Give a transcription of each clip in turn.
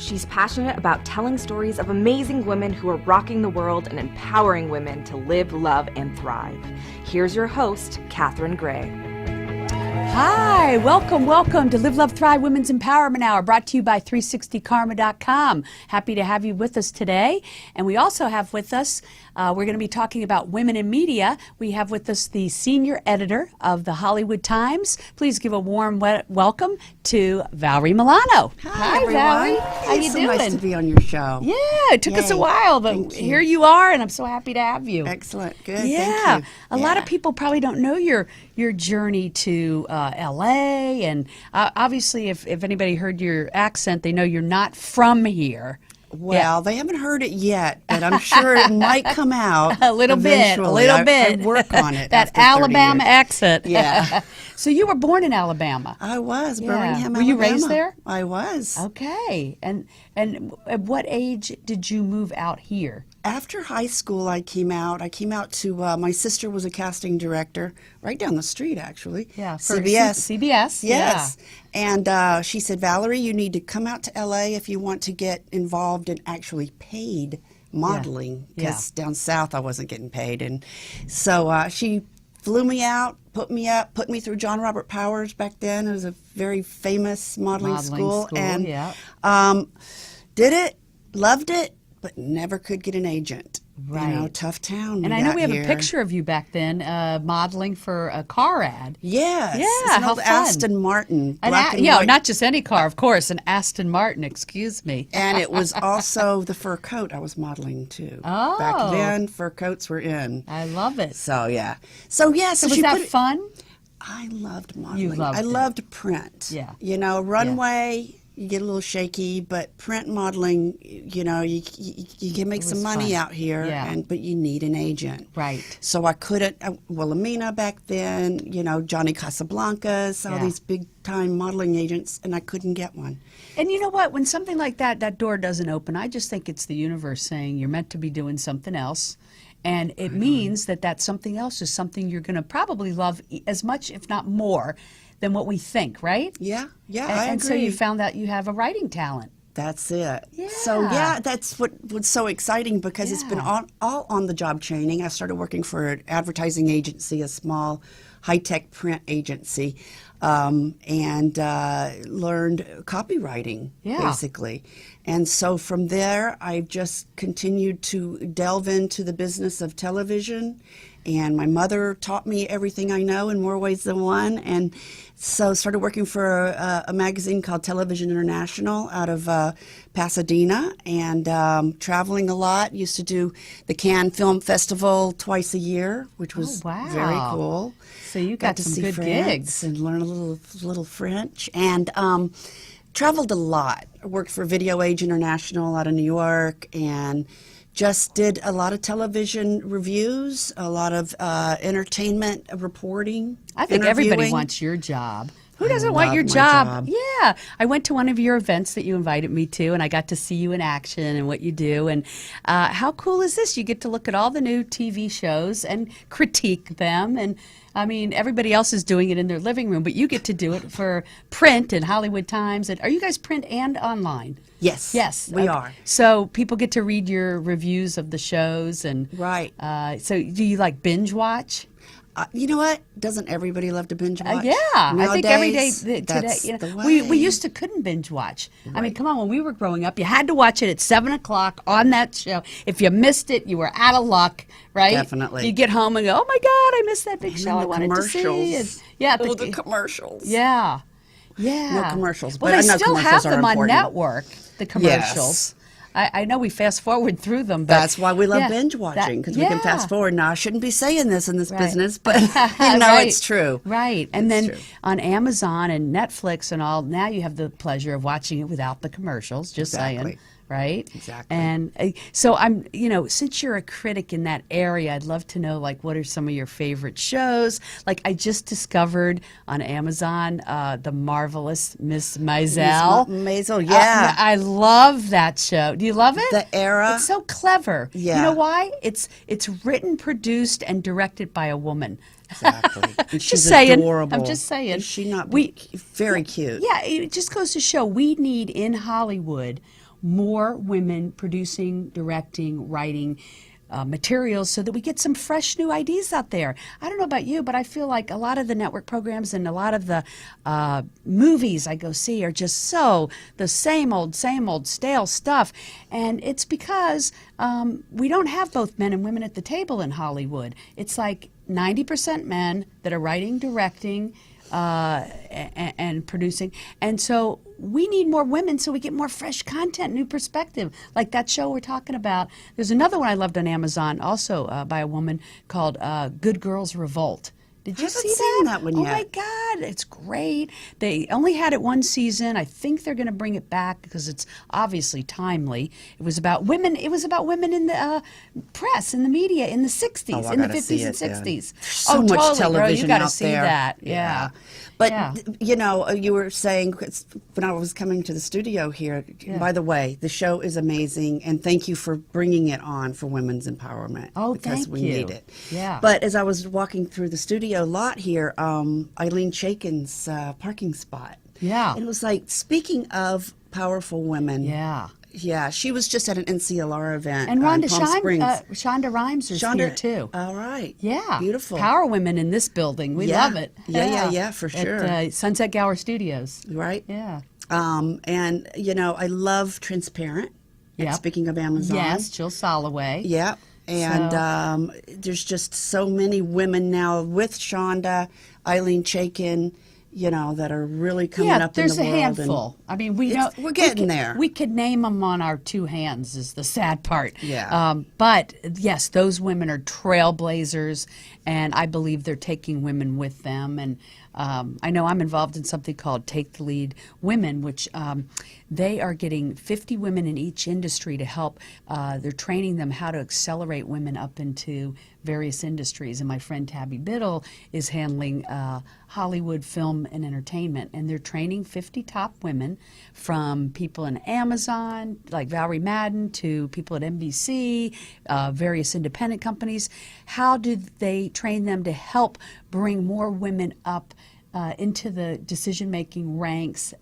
she's passionate about telling stories of amazing women who are rocking the world and empowering women to live, love, and thrive. Here's your host, Katherine Gray. Hi, welcome to Live, Love, Thrive Women's Empowerment Hour, brought to you by 360karma.com. Happy to have you with us today. And we also have with us, we're going to be talking about women in media. We have with us the senior editor of the Hollywood Times. Please give a warm welcome to Valerie Milano. Hi everyone. Valerie. How you so doing? Nice to be on your show. Yeah, it took us a while, but here you are, and I'm so happy to have you. Excellent. Good. Yeah. Thank you. A lot of people probably don't know your journey to LA, and obviously if anybody heard your accent, they know you're not from here. Well, they haven't heard it yet, but I'm sure it might come out a little bit. I work on it. That Alabama accent. Yeah. So you were born in Alabama. I was, Birmingham, Were you Alabama. raised there? I was. Okay. And at what age did you move out here? After high school, I came out to, my sister was a casting director right down the street, actually. Yeah, for CBS. CBS, yes. Yeah. And she said, Valerie, you need to come out to LA if you want to get involved in actually paid modeling, because down south I wasn't getting paid. And so she flew me out, put me through John Robert Powers back then. It was a very famous modeling school. And did it, loved it, but never could get an agent. Right. You know, tough town. And I know we have a picture of you back then modeling for a car ad. Yes. Yeah, it's an old Aston Martin. Not just any car, of course, an Aston Martin, excuse me. And it was also the fur coat I was modeling too. Oh. Back then, fur coats were in. I love it. So, yeah. So was that fun? I loved modeling. You loved it. Loved print. Yeah. You know, runway, you get a little shaky, but print modeling, you know, you can make some money out here, but you need an agent. Right. So I couldn't, Wilhelmina back then, you know, Johnny Casablancas, all these big-time modeling agents, and I couldn't get one. And you know what? When something like that door doesn't open, I just think it's the universe saying you're meant to be doing something else. And it means that something else is something you're going to probably love as much, if not more, than what we think, right? Yeah, I agree. And so you found out you have a writing talent. That's it. Yeah. So, that's what's so exciting, because it's been all on the job training. I started working for an advertising agency, a small high-tech print agency, and learned copywriting, basically. And so from there, I've just continued to delve into the business of television. And my mother taught me everything I know in more ways than one. And so started working for a magazine called Television International out of Pasadena, and traveling a lot. Used to do the Cannes Film Festival twice a year, which was very cool. So you got to some see good France gigs. and learn a little French. And traveled a lot. I worked for Video Age International out of New York, and just did a lot of television reviews, a lot of entertainment reporting. I think everybody wants your job. Who doesn't want your job? Yeah. I went to one of your events that you invited me to, and I got to see you in action and what you do. And how cool is this? You get to look at all the new TV shows and critique them. And I mean, everybody else is doing it in their living room, but you get to do it for print and Hollywood Times. And are you guys print and online? Yes. Yes. We are. So people get to read your reviews of the shows. And so do you like binge watch? You know what? Doesn't everybody love to binge watch? I think every day today. That's you know, the way. We used to couldn't binge watch. Right. I mean, come on, when we were growing up, you had to watch it at 7 o'clock on that show. If you missed it, you were out of luck, right? Definitely. You get home and go, oh my God, I missed that big show I wanted to see. And, the commercials. Yeah. No commercials. Well, but they I know still have commercials them are on important. network, the commercials. Yes. I know we fast forward through them, but that's why we love binge watching, because we can fast forward. Now, I shouldn't be saying this in this business, but you know it's true. Right. And then on Amazon and Netflix and all, now you have the pleasure of watching it without the commercials, just saying. Right? Exactly. And so I'm, since you're a critic in that area, I'd love to know, like, what are some of your favorite shows? Like, I just discovered on Amazon the marvelous Miss Maisel. Maisel, yeah. I love that show. Do you love it? The era. It's so clever. Yeah. You know why? It's written, produced, and directed by a woman. Exactly. And she's adorable. I'm just saying. Is she not very cute? Yeah, it just goes to show we need in Hollywood more women producing, directing, writing materials so that we get some fresh new ideas out there. I don't know about you, but I feel like a lot of the network programs and a lot of the movies I go see are just so the same old, stale stuff. And it's because we don't have both men and women at the table in Hollywood. It's like 90% men that are writing, directing, and producing. And so we need more women so we get more fresh content, new perspective. Like that show we're talking about. There's another one I loved on Amazon, also by a woman called Good Girls Revolt. Did you see that? I haven't seen that one yet. Oh my God, it's great. They only had it one season. I think they're going to bring it back because it's obviously timely. It was about women. It was about women in the press, in the media, in the '60s, in the '50s and '60s. So much totally, television bro. You got to out see there. that. Yeah. But, you know, you were saying when I was coming to the studio here, by the way, the show is amazing, and thank you for bringing it on for women's empowerment. Oh, because thank we you. need it. Yeah. But as I was walking through the studio lot here, Eileen Shakin's parking spot. Yeah. And it was like, speaking of powerful women. Yeah. Yeah, she was just at an NCLR event And in Rhonda Palm Springs. Shonda Rhimes is here too. All right. Yeah. Beautiful. Power women in this building. We love it. Yeah, for sure. At Sunset Gower Studios. Right? Yeah. And, you know, I love Transparent. Yep. Speaking of Amazon. Yes, Jill Soloway. Yeah. And there's just so many women now with Shonda, Eileen Chaikin, you know, that are really coming up in the world. There's a handful. I mean, we're getting there. We could name them on our two hands is the sad part. Yeah. But yes, those women are trailblazers, and I believe they're taking women with them. And I know I'm involved in something called Take the Lead Women, which they are getting 50 women in each industry to help. They're training them how to accelerate women up into various industries. And my friend Tabby Biddle is handling Hollywood, film, and entertainment. And they're training 50 top women, from people in Amazon, like Valerie Milano, to people at NBC, various independent companies. How do they train them to help bring more women up into the decision-making ranks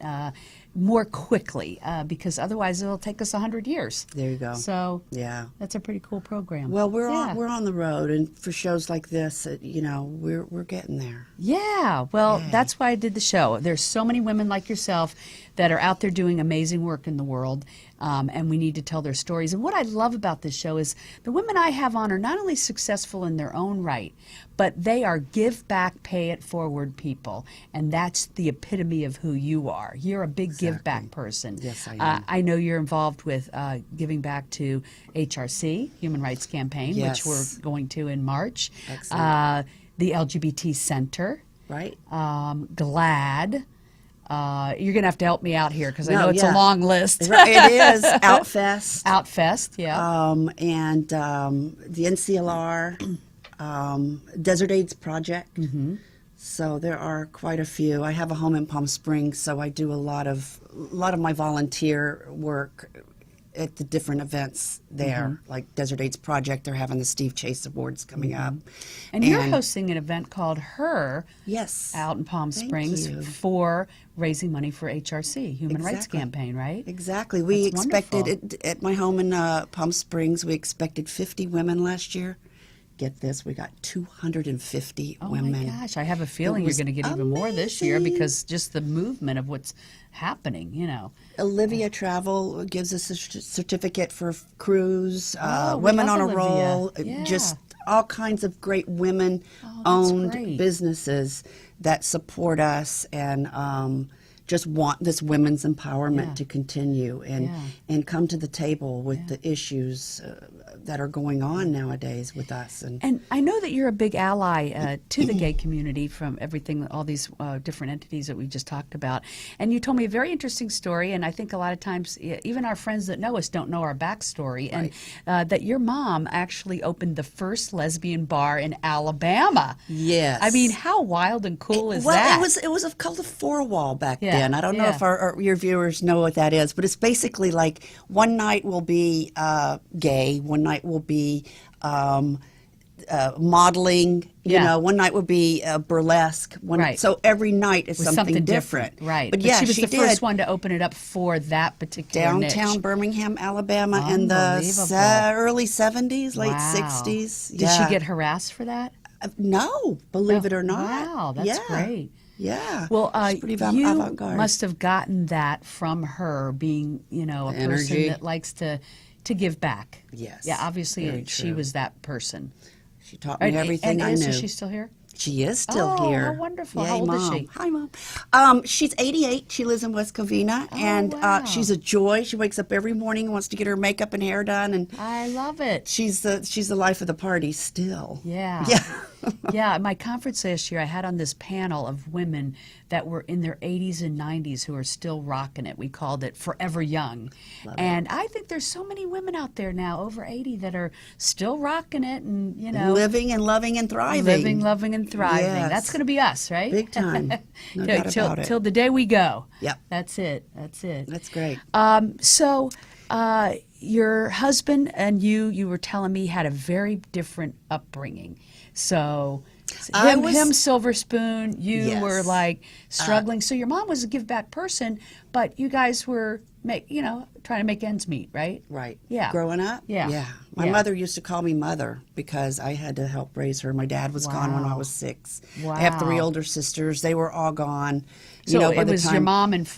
more quickly, because otherwise it'll take us 100 years. There you go. So yeah, that's a pretty cool program. Well, we're on the road, and for shows like this, you know, we're getting there. Yeah, well, that's why I did the show. There's so many women like yourself that are out there doing amazing work in the world, and we need to tell their stories. And what I love about this show is the women I have on are not only successful in their own right, but they are give back, pay it forward people, and that's the epitome of who you are. You're a big give back person. Yes, I am. I know you're involved with giving back to HRC, Human Rights Campaign, Yes. which we're going to in March. Excellent. The LGBT Center. Right. GLAD. You're going to have to help me out here because I No, know it's a yeah. long list. Right, it is. Outfest. Outfest, yeah. And the NCLR, Desert AIDS Project. Mm-hmm. So there are quite a few. I have a home in Palm Springs, so I do a lot of my volunteer work at the different events there, like Desert AIDS Project. They're having the Steve Chase Awards coming up. And you're hosting an event called Her Yes. out in Palm Thank Springs you. for raising money for HRC, Human Rights Exactly. Campaign, right? Exactly. We That's expected wonderful. at my home in Palm Springs, we expected 50 women last year. Get this, we got 250 Oh women. my gosh, I have a feeling you're was going to get even more this year amazing. because just the movement of what's happening, you know. Olivia Travel gives us a certificate for cruise, Oh, we Women love on a Olivia. Roll, Yeah. just all kinds of great that's women-owned great. businesses that support us and just want this women's empowerment Yeah. to continue and come to the table with the issues that are going on nowadays with us. And I know that you're a big ally to the gay community from everything, all these different entities that we just talked about. And you told me a very interesting story, and I think a lot of times even our friends that know us don't know our backstory, Right. and that your mom actually opened the first lesbian bar in Alabama. Yes. I mean, how wild and cool is well, that? it was called a four-wall back Yeah, then. I don't know yeah. if your viewers know what that is, but it's basically like one night will be gay, one night will be modeling. You Yeah. know, one night would be burlesque. Right. So every night is Was something different. Right. But yeah, she was the did. first one to open it up for that particular Downtown niche. Birmingham, Alabama, in the Unbelievable. early 70s, late Wow. 60s. Did she get harassed for that? No, believe it or not. Wow, that's great. Yeah. Well, She's pretty you avant-garde. must have gotten that from her, being, you know, a person Energy. that likes to give back. Yes, Yeah, obviously very she true. was that person. She taught me everything I knew. Is she still here? She is still Oh, here. how wonderful. Yay, How old is Mom. she? Hi, Mom. She's 88. She lives in West Covina, and wow. she's a joy. She wakes up every morning and wants to get her makeup and hair done, and I love it. she's the life of the party still. Yeah. Yeah. Yeah, at my conference last year, I had on this panel of women that were in their 80s and 90s who are still rocking it. We called it Forever Young. And I think there's so many women out there now over 80 that are still rocking it and, you know, Living and loving and thriving. living, loving, and thriving. Yes. That's going to be us, right? Big time. No doubt about it. Till the day we go. Yep. That's it. That's it. That's great. So your husband and you were telling me, had a very different upbringing. So him silver spoon, you Yes. were like struggling. So your mom was a give back person, but you guys were trying to make ends meet, right? Right. Yeah. Growing up? Yeah. Yeah. My Yeah. mother used to call me mother because I had to help raise her. My dad was gone when I Wow. was 6. I have 3 Wow. older sisters. They were all gone. So by it the was your time- mom and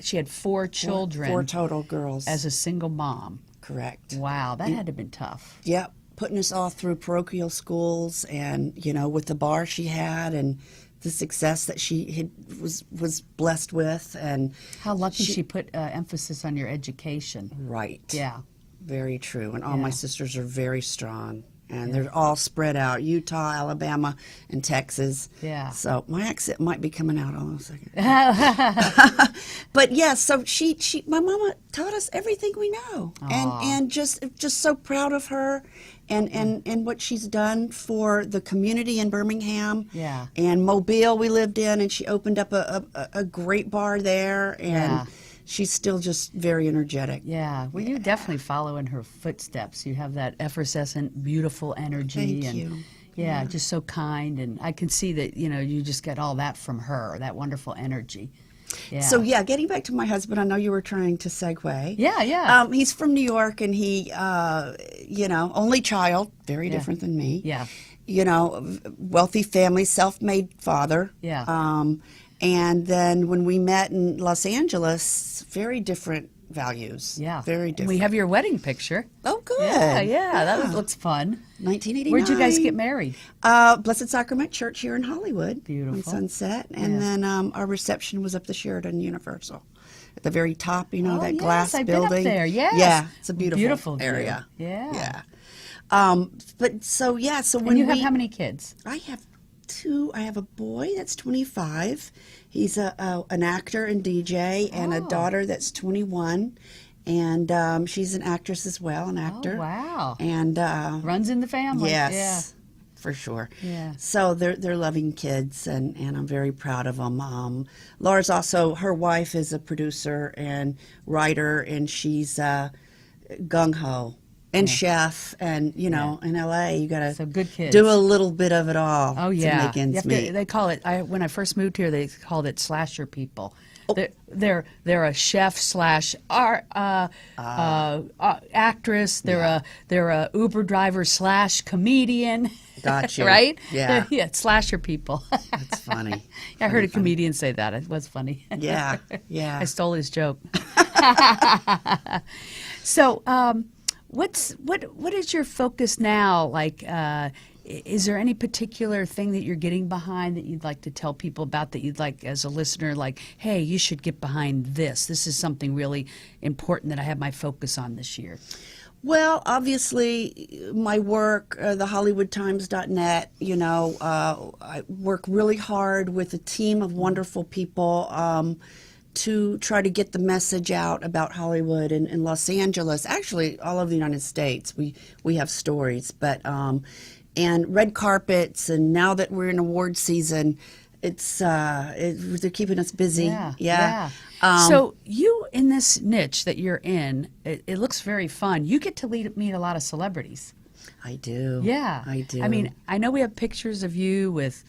she had 4 children 4 total girls. as a single mom. Correct. Wow, that had to have been tough. Yep. Putting us all through parochial schools, and with the bar she had and the success that she was blessed with, and How lucky she put emphasis on your education. right. Yeah. Very true. And all Yeah. my sisters are very strong. And they're all spread out, Utah, Alabama, and Texas. Yeah. So my accent might be coming out all in a second. But yeah, so my mama taught us everything we know. And just so proud of her and what she's done for the community in Birmingham. Yeah. And Mobile we lived in, and she opened up a great bar there, and Yeah. she's still just very energetic. Yeah, well, you definitely follow in her footsteps. You have that effervescent, beautiful energy. Thank and you. Yeah, just so kind. And I can see that, you just get all that from her, that wonderful energy. Yeah. So yeah, getting back to my husband, I know you were trying to segue. Yeah. He's from New York, and he, only child, very different than me. Yeah. Wealthy family, self-made father. Yeah. And then when we met in Los Angeles, very different values. Yeah. Very And different. we have your wedding picture. Oh, good. Yeah, that looks fun. 1989. Where'd you guys get married? Blessed Sacrament Church here in Hollywood. Beautiful. On Sunset. And then our reception was up the Sheraton Universal. At the very top, that yes, glass I've been building. up there, yes. Yeah, it's a beautiful view. area. Yeah. Yeah. So when And you have how many kids? I have 2. I have a boy that's 25. He's an actor and DJ, and a daughter that's 21. And she's an actress as well, an actor. Oh, wow. And Runs in the family. yes, for sure. Yeah. So they're loving kids, and I'm very proud of them. Laura's also, her wife is a producer and writer, and she's gung-ho. And chef, and in LA, you gotta So good kids. do a little bit of it all. Oh yeah, to make ends meet. they call it. When I first moved here, they called it slasher people. They're a chef slash actress. They're a Uber driver slash comedian. Got you. Right? Yeah. Yeah, slasher people. That's funny. I heard a comedian say that. It was funny. Yeah, yeah. I stole his joke. So, what is your focus now? Like, is there any particular thing that you're getting behind that you'd like to tell people about, that you'd like, as a listener, like, hey, you should get behind this. This is something really important that I have my focus on this year. Well, obviously, my work, thehollywoodtimes.net, I work really hard with a team of wonderful people to try to get the message out about Hollywood and Los Angeles. Actually, all over the United States, we have stories. But and red carpets, and now that we're in award season, they're keeping us busy. Yeah. So you, in this niche that you're in, it looks very fun. You get to meet a lot of celebrities. I do. Yeah. I do. I mean, I know we have pictures of you with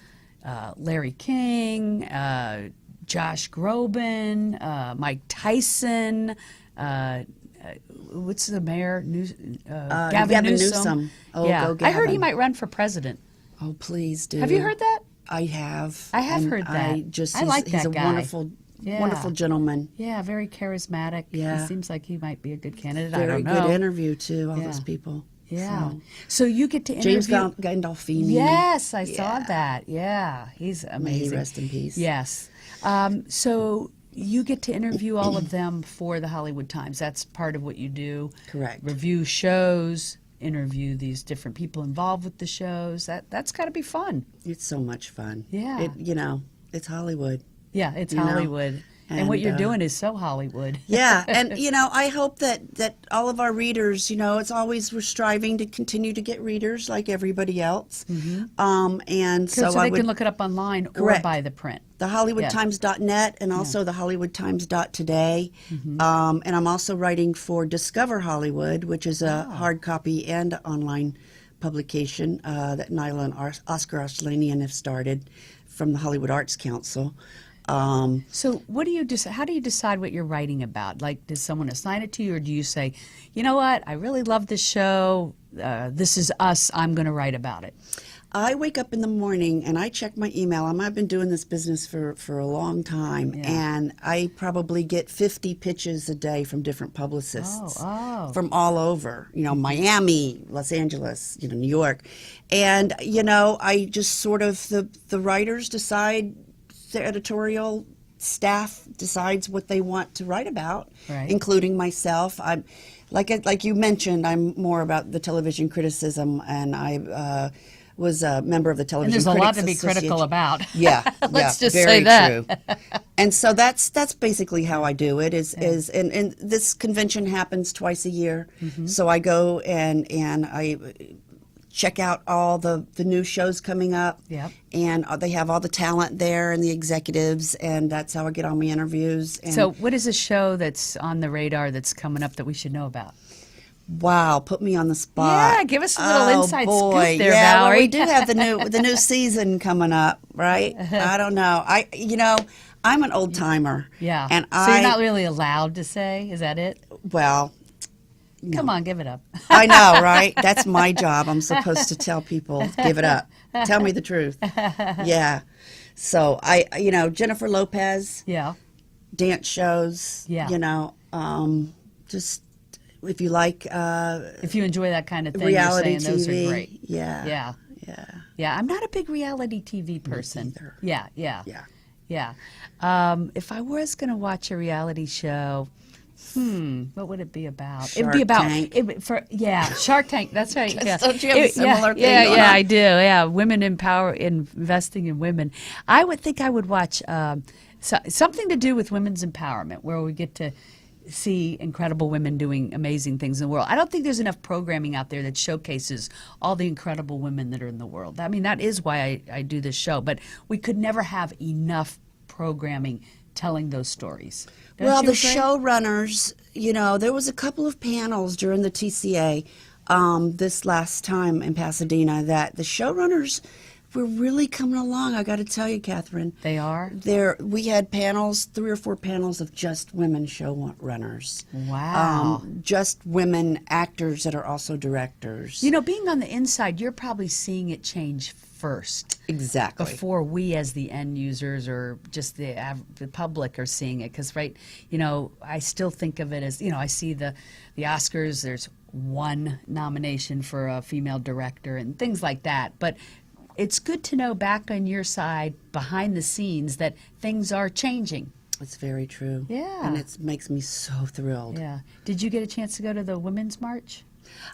Larry King, Josh Groban, Mike Tyson, what's the mayor? Gavin Newsom. Oh, yeah. go Gavin. I heard he might run for president. Oh, please do. Have you heard that? I have. I have And heard that. I like he's that a guy. wonderful, Yeah. wonderful gentleman. Yeah, very charismatic. Yeah. He seems like he might be a good candidate. I Very don't know. good interview too. All Yeah. those people. Yeah. So, So you get to interview. James Gandolfini. Yes, I saw that. Yeah, he's amazing. May he rest in peace. Yes. So you get to interview all of them for the Hollywood Times. That's part of what you do. Correct. Review shows, interview these different people involved with the shows. That's got to be fun. It's so much fun. Yeah. It's Hollywood. Yeah, it's You know, Hollywood. And what you're doing is so Hollywood. Yeah, and I hope that all of our readers, it's always we're striving to continue to get readers like everybody else. And so So I they would can look it up online or Correct. buy the print. the HollywoodTimes.net and also the HollywoodTimes.today. And I'm also writing for Discover Hollywood, which is a hard copy and online publication that Nyla and Oscar Arslanian have started from the Hollywood Arts Council. So what do you how do you decide what you're writing about? Like, does someone assign it to you, or do you say, you know what, I really love this show, this is us, I'm going to write about it? I wake up in the morning and I check my email. I've been doing this business for a long time, and I probably get 50 pitches a day from different publicists from all over, Miami, Los Angeles, New York. And, I just sort of, the writers decide, the editorial staff decides what they want to write about, including myself. I'm like you mentioned, I'm more about the television criticism, and I was a member of the Television And there's a lot to be Critics critical about. Yeah, Let's just very say that. true. And so that's basically how I do it. And this convention happens twice a year, so I go and I check out all the new shows coming up. Yep. And they have all the talent there and the executives, and that's how I get all my interviews. And So what is a show that's on the radar that's coming up that we should know about? wow, put me on the spot. Yeah, give us a little inside scoop there, yeah, Valerie. well, we do have the new season coming up, right? I don't know. I'm an old timer. Yeah. And so you're not really allowed to say, is that it? well, Come on, give it up. I know, right? That's my job. I'm supposed to tell people, give it up. Tell me the truth. Yeah. So Jennifer Lopez, Yeah. dance shows, Yeah. just if you like If you enjoy that kind of thing, reality you're saying TV, those are great. yeah. Yeah. Yeah. Yeah, I'm not a big reality TV person. either. Yeah. Yeah. If I was going to watch a reality show, what would it be about? It'd be Shark about Tank. Shark Tank. That's right. Yeah. Don't you have a similar thing Yeah, going yeah, on? I do. Yeah, women investing in women. I would think I would watch something to do with women's empowerment, where we get to see incredible women doing amazing things in the world. I don't think there's enough programming out there that showcases all the incredible women that are in the world. I mean, that is why I do this show, but we could never have enough programming telling those stories. Don't Well, you the agree? showrunners, there was a couple of panels during the TCA this last time in Pasadena that the showrunners were really coming along. I got to tell you, Catherine. They are? We had panels, 3 or 4 panels of just women showrunners. Wow. Just women actors that are also directors. Being on the inside, you're probably seeing it change first. Exactly. Before we as the end users or just the public are seeing it. Because, I still think of it as, I see the Oscars, there's one nomination for a female director and things like that. But it's good to know back on your side, behind the scenes, that things are changing. It's very true. Yeah. And it makes me so thrilled. Yeah. Did you get a chance to go to the Women's March?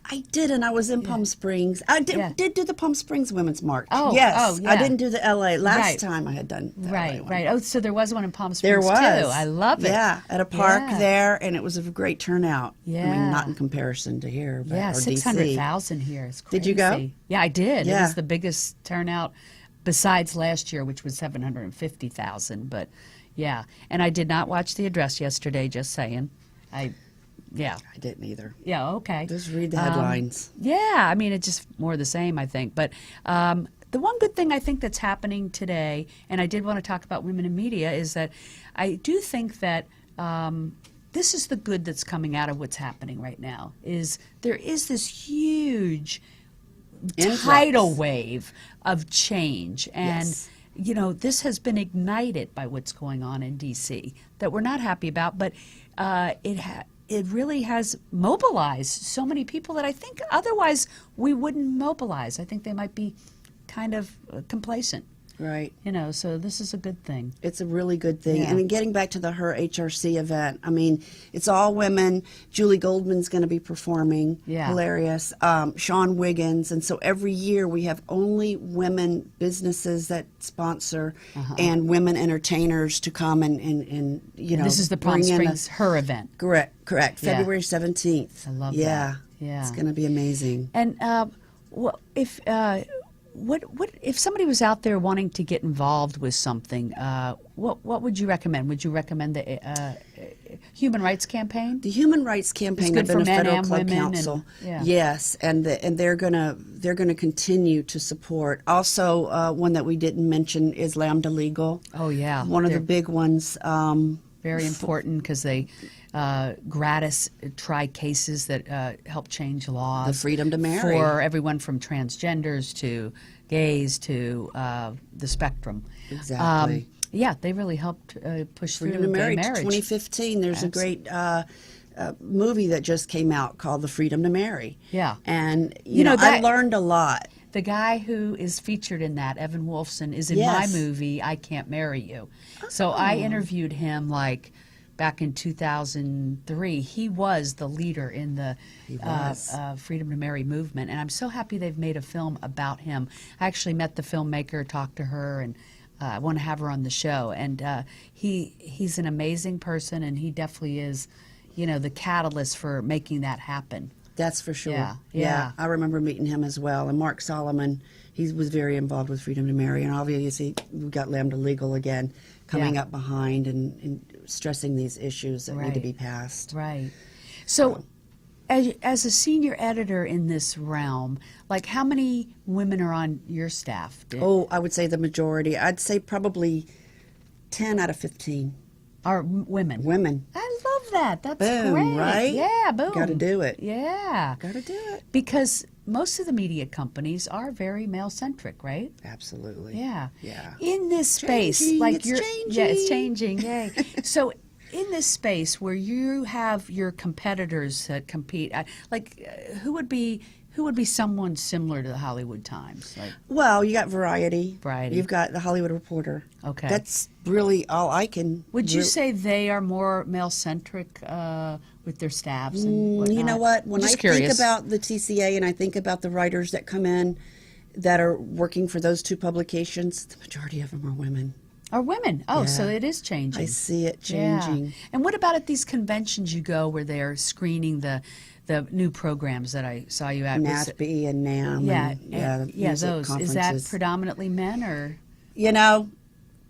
I did, and I was in Palm Springs. I did do the Palm Springs Women's March. Oh, yes. oh, yeah. I didn't do the LA. Last Right. time I had done the LA Right, one. right. Oh, so there was one in Palm There Springs, was. too. I love it. Yeah, at a park Yeah. there, and it was a great turnout. I Yeah. mean, not in comparison to here, but, Yeah, or 600,000 here. It's crazy. Did you go? Yeah, I did. It Yeah. was the biggest turnout besides last year, which was 750,000. But, yeah. And I did not watch the address yesterday, just saying. I Yeah. I didn't either. Yeah, okay. Just read the headlines. Yeah, I mean, it's just more of the same, I think. But the one good thing I think that's happening today, and I did want to talk about women in media, is that I do think that this is the good that's coming out of what's happening right now, is there is this huge tidal wave of change. And, Yes. you know, this has been ignited by what's going on in D.C. that we're not happy about, but it really has mobilized so many people that I think otherwise we wouldn't mobilize. I think they might be kind of complacent. Right. You know, so this is a good thing. It's a really good thing. Yeah. And then getting back to the Her HRC event, I mean, it's all women. Julie Goldman's going to be performing. Yeah. Hilarious. Sean Wiggins. And so every year we have only women businesses that sponsor and women entertainers to come and you know. This is the Palm bring in Springs Her event. Correct. Yeah. February 17th. I love yeah. that. Yeah. It's going to be amazing. And what if somebody was out there wanting to get involved with something? What would you recommend? Would you recommend the Human Rights Campaign? The Human Rights Campaign. It's good I've been for a men federal and club women counsel. and- yeah. Yes, and they're gonna continue to support. Also, one that we didn't mention is Lambda Legal. Oh yeah, One of the they're big ones. very important because they gratis try cases that help change laws. The freedom to marry. for everyone from transgenders to gays to the spectrum. Exactly. Yeah, they really helped push Freedom through to gay Marry. marriage. 2015. There's a great movie that just came out called The Freedom to Marry. Yeah. And You know, I that- learned a lot. The guy who is featured in that, Evan Wolfson, is in Yes. my movie, I Can't Marry You. So I interviewed him like back in 2003. He was the leader in the Freedom to Marry movement. And I'm so happy they've made a film about him. I actually met the filmmaker, talked to her, and I want to have her on the show. And he's an amazing person, and he definitely is, you know, the catalyst for making that happen. That's for sure. Yeah. I remember meeting him as well. And Mark Solomon, he was very involved with Freedom to Marry. And obviously, we've got Lambda Legal again coming up behind and stressing these issues that need to be passed. Right. So, as a senior editor in this realm, like how many women are on your staff? Oh, I would say the majority. I'd say probably 10 out of 15. Are women. Women. I love that. That's Boom, great. right? Yeah, boom. Gotta do it. Yeah. Gotta do it. Because most of the media companies are very male-centric, right? Absolutely. Yeah. Yeah. In this space, Changing, like it's you're, changing. yeah, it's changing. Yay! So, in this space where you have your competitors that compete, who would be someone similar to the Hollywood Times? Like, Well, you got Variety. Variety. You've got the Hollywood Reporter. Okay. That's really all I can. would you say they are more male-centric with their staffs and whatnot? You know what? When I Just think curious. about the TCA and I think about the writers that come in that are working for those two publications, the majority of them are women. Are women? Oh, so Yeah. it is changing. I see it changing. Yeah. And what about at these conventions you go where they're screening the new programs that I saw you at? Was it- NASB and NAM. Yeah, and, yeah, music those. Is that conferences. predominantly men or? You know,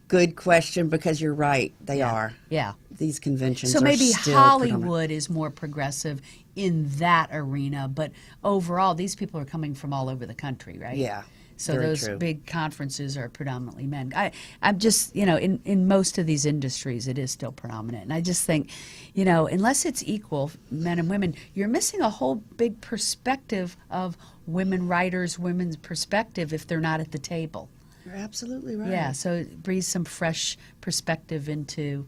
good question because you're right. They are. Yeah. These conventions So are maybe still Hollywood is more progressive in that arena, but overall, these people are coming from all over the country, right? Yeah, So very those true. big conferences are predominantly men. I'm just, you know, in most of these industries, it is still predominant. And I just think, you know, unless it's equal, men and women, you're missing a whole big perspective of women writers, women's perspective if they're not at the table. You're absolutely right. Yeah, so it breathes some fresh perspective into,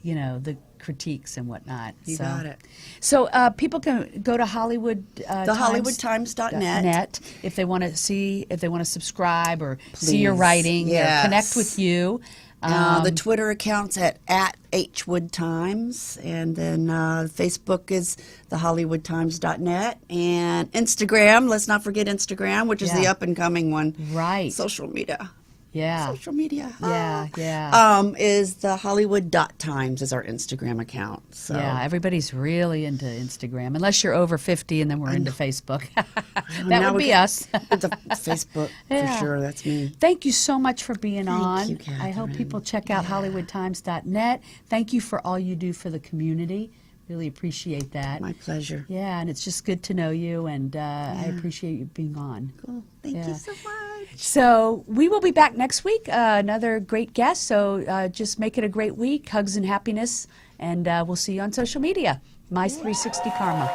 you know, the critiques and whatnot. You got it. So people can go to Hollywood. The HollywoodTimes.net. if they want to see, if they want to subscribe or see your writing, Yes. or connect with you. The Twitter account's at HwoodTimes, and then Facebook is the HollywoodTimes.net, and Instagram. Let's not forget Instagram, which is the Yeah. up and coming one. Right. Social media. Yeah. Social media. Yeah. Is the Hollywood.Times is our Instagram account. So Yeah, everybody's really into Instagram, unless you're over 50 and then we're into Facebook. that now would we be got- us. the Facebook Yeah. for sure. That's me. Thank you so much for being on. you, I hope Catherine. people check out HollywoodTimes.net. Thank you for all you do for the community. Really appreciate that. My pleasure. Yeah, and it's just good to know you, and I appreciate you being on. Cool. Thank you so much. So we will be back next week. Another great guest. So just make it a great week. Hugs and happiness, and we'll see you on social media. My 360 Karma.